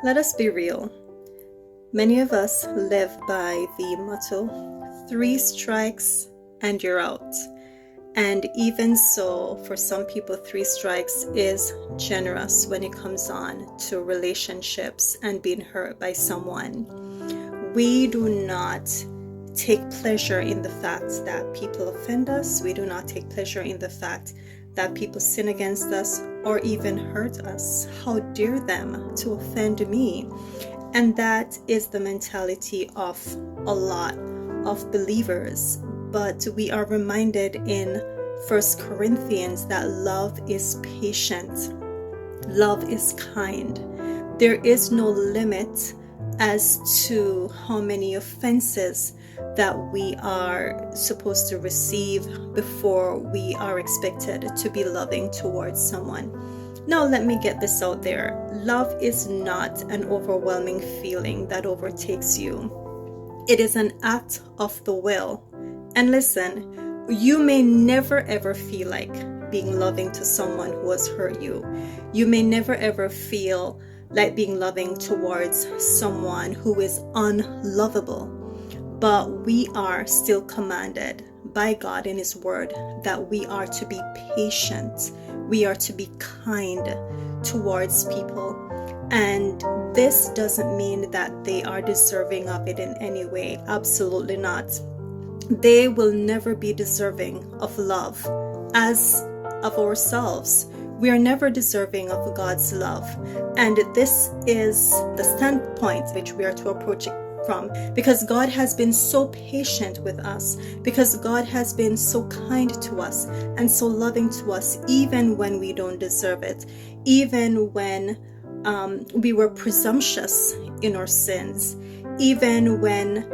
Let us be real. Many of us live by the motto, 3 strikes and you're out. And even so, for some people, 3 strikes is generous when it comes on to relationships and being hurt by someone. We do not take pleasure in the fact that people offend us. We do not take pleasure in the fact that people sin against us or even hurt us. How dare them to offend me? And that is the mentality of a lot of believers. But we are reminded in 1 Corinthians that love is patient. Love is kind. There is no limit as to how many offenses that we are supposed to receive before we are expected to be loving towards someone. Now, let me get this out there. Love is not an overwhelming feeling that overtakes you. It is an act of the will. And listen, you may never ever feel like being loving to someone who has hurt you. You may never ever feel like being loving towards someone who is unlovable. But we are still commanded by God in His Word that we are to be patient. We are to be kind towards people. And this doesn't mean that they are deserving of it in any way. Absolutely not. They will never be deserving of love as of ourselves. We are never deserving of God's love. And this is the standpoint which we are to approach it from, because God has been so patient with us, because God has been so kind to us and so loving to us, even when we don't deserve it, even when we were presumptuous in our sins, even when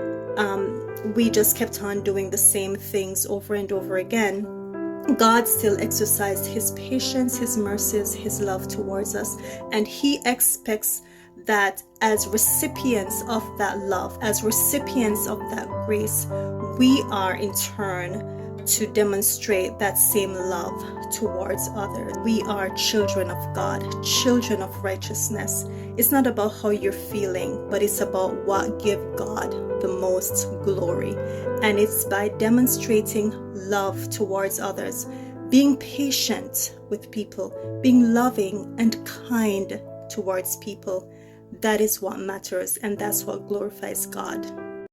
we just kept on doing the same things over and over again. God still exercised His patience, His mercies, His love towards us, and He expects that as recipients of that love, as recipients of that grace, we are in turn to demonstrate that same love towards others. We are children of God, children of righteousness. It's not about how you're feeling, but it's about what gives God the most glory. And it's by demonstrating love towards others, being patient with people, being loving and kind towards people. That is what matters, and that's what glorifies God.